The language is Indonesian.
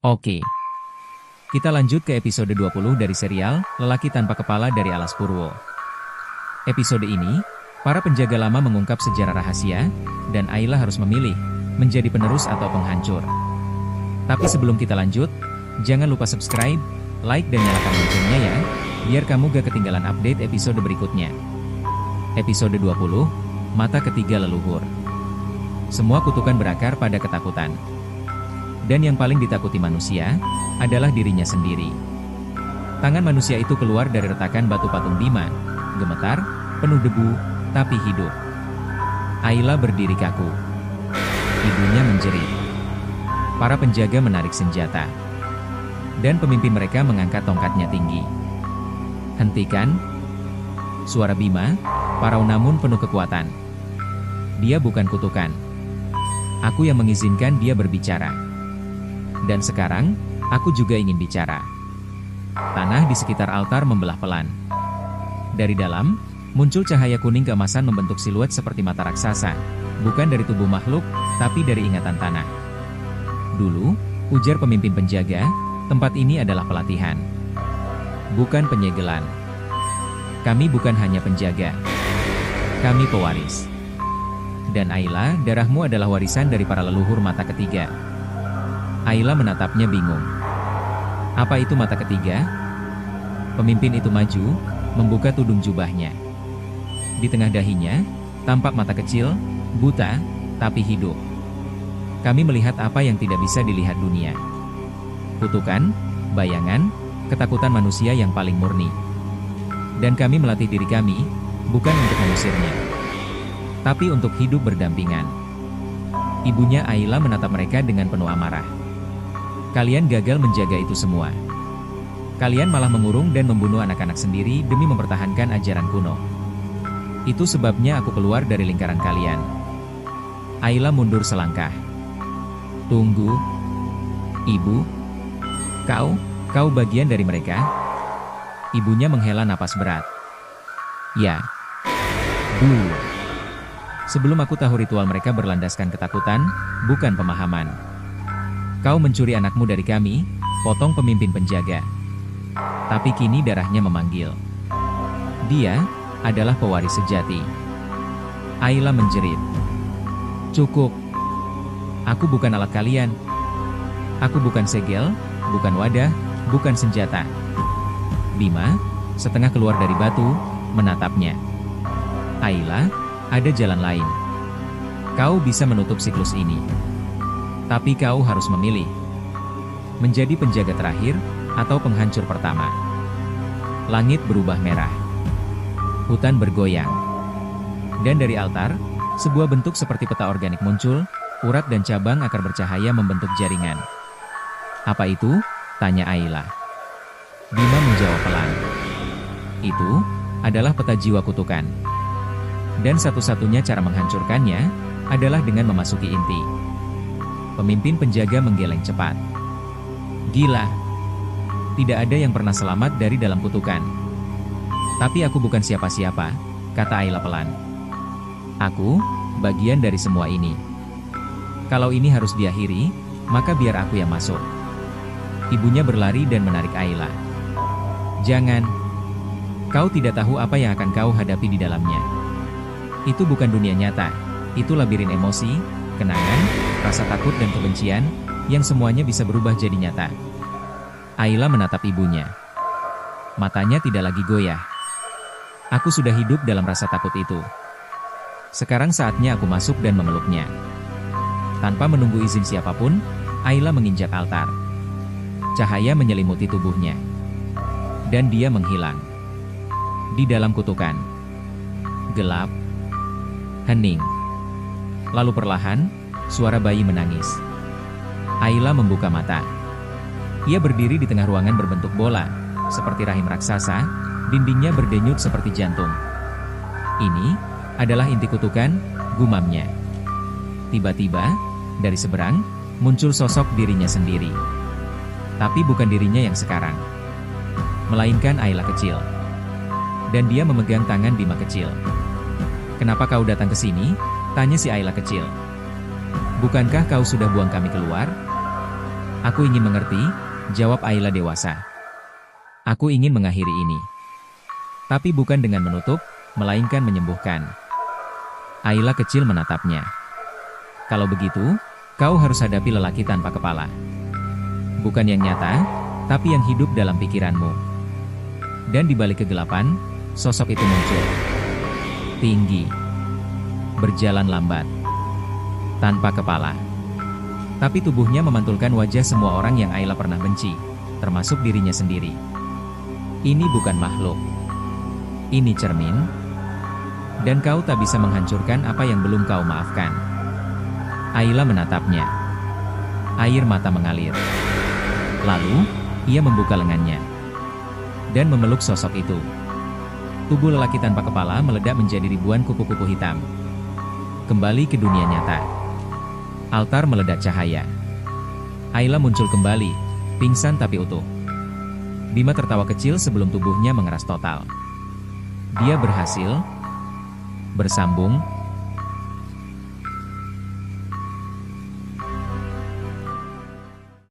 Oke, kita lanjut ke episode 20 dari serial Lelaki Tanpa Kepala dari Alas Purwo. Episode ini, para penjaga lama mengungkap sejarah rahasia, dan Ayla harus memilih, menjadi penerus atau penghancur. Tapi sebelum kita lanjut, jangan lupa subscribe, like dan nyalakan loncengnya ya, biar kamu gak ketinggalan update episode berikutnya. Episode 20, Mata Ketiga Leluhur. Semua kutukan berakar pada ketakutan. Dan yang paling ditakuti manusia, adalah dirinya sendiri. Tangan manusia itu keluar dari retakan batu patung Bima, gemetar, penuh debu, tapi hidup. Ayla berdiri kaku. Ibunya menjerit. Para penjaga menarik senjata. Dan pemimpin mereka mengangkat tongkatnya tinggi. Hentikan! Suara Bima, parau namun penuh kekuatan. Dia bukan kutukan. Aku yang mengizinkan dia berbicara. Dan sekarang, aku juga ingin bicara. Tanah di sekitar altar membelah pelan. Dari dalam, muncul cahaya kuning keemasan membentuk siluet seperti mata raksasa. Bukan dari tubuh makhluk, tapi dari ingatan tanah. Dulu, ujar pemimpin penjaga, tempat ini adalah pelatihan. Bukan penyegelan. Kami bukan hanya penjaga. Kami pewaris. Dan Ayla, darahmu adalah warisan dari para leluhur mata ketiga. Ayla menatapnya bingung. Apa itu mata ketiga? Pemimpin itu maju, membuka tudung jubahnya. Di tengah dahinya, tampak mata kecil, buta, tapi hidup. Kami melihat apa yang tidak bisa dilihat dunia. Kutukan, bayangan, ketakutan manusia yang paling murni. Dan kami melatih diri kami, bukan untuk mengusirnya, tapi untuk hidup berdampingan. Ibunya Ayla menatap mereka dengan penuh amarah. Kalian gagal menjaga itu semua. Kalian malah mengurung dan membunuh anak-anak sendiri demi mempertahankan ajaran kuno. Itu sebabnya aku keluar dari lingkaran kalian. Ayla mundur selangkah. Tunggu. Ibu. Kau bagian dari mereka? Ibunya menghela napas berat. Ya. Dulu. Sebelum aku tahu ritual mereka berlandaskan ketakutan, bukan pemahaman. Kau mencuri anakmu dari kami, potong pemimpin penjaga. Tapi kini darahnya memanggil. Dia adalah pewaris sejati. Ayla menjerit. Cukup. Aku bukan alat kalian. Aku bukan segel, bukan wadah, bukan senjata. Bima, setengah keluar dari batu, menatapnya. Ayla, ada jalan lain. Kau bisa menutup siklus ini. Tapi kau harus memilih. Menjadi penjaga terakhir, atau penghancur pertama. Langit berubah merah. Hutan bergoyang. Dan dari altar, sebuah bentuk seperti peta organik muncul, urat dan cabang akar bercahaya membentuk jaringan. Apa itu? Tanya Ayla. Bima menjawab pelan. Itu adalah peta jiwa kutukan. Dan satu-satunya cara menghancurkannya, adalah dengan memasuki inti. Pemimpin penjaga menggeleng cepat. Gila. Tidak ada yang pernah selamat dari dalam kutukan. Tapi aku bukan siapa-siapa, kata Ayla pelan. Aku, bagian dari semua ini. Kalau ini harus diakhiri, maka biar aku yang masuk. Ibunya berlari dan menarik Ayla. Jangan. Kau tidak tahu apa yang akan kau hadapi di dalamnya. Itu bukan dunia nyata. Itu labirin emosi, kenangan, rasa takut dan kebencian, yang semuanya bisa berubah jadi nyata. Ayla menatap ibunya. Matanya tidak lagi goyah. Aku sudah hidup dalam rasa takut itu. Sekarang saatnya aku masuk dan memeluknya. Tanpa menunggu izin siapapun, Ayla menginjak altar. Cahaya menyelimuti tubuhnya. Dan dia menghilang. Di dalam kutukan. Gelap. Hening. Lalu perlahan, suara bayi menangis. Ayla membuka mata. Ia berdiri di tengah ruangan berbentuk bola, seperti rahim raksasa, dindingnya berdenyut seperti jantung. Ini adalah inti kutukan, gumamnya. Tiba-tiba, dari seberang, muncul sosok dirinya sendiri. Tapi bukan dirinya yang sekarang. Melainkan Ayla kecil. Dan dia memegang tangan Bima kecil. Kenapa kau datang ke sini? Tanya si Ayla kecil. Bukankah kau sudah buang kami keluar? Aku ingin mengerti, jawab Ayla dewasa. Aku ingin mengakhiri ini. Tapi bukan dengan menutup, melainkan menyembuhkan. Ayla kecil menatapnya. Kalau begitu, kau harus hadapi lelaki tanpa kepala. Bukan yang nyata, tapi yang hidup dalam pikiranmu. Dan di balik kegelapan, sosok itu muncul. Tinggi. Berjalan lambat. Tanpa kepala. Tapi tubuhnya memantulkan wajah semua orang yang Ayla pernah benci, termasuk dirinya sendiri. Ini bukan makhluk. Ini cermin. Dan kau tak bisa menghancurkan apa yang belum kau maafkan. Ayla menatapnya. Air mata mengalir. Lalu, ia membuka lengannya. Dan memeluk sosok itu. Tubuh lelaki tanpa kepala meledak menjadi ribuan kupu-kupu hitam. Kembali ke dunia nyata. Altar meledak cahaya. Ayla muncul kembali, pingsan tapi utuh. Bima tertawa kecil sebelum tubuhnya mengeras total. Dia berhasil bersambung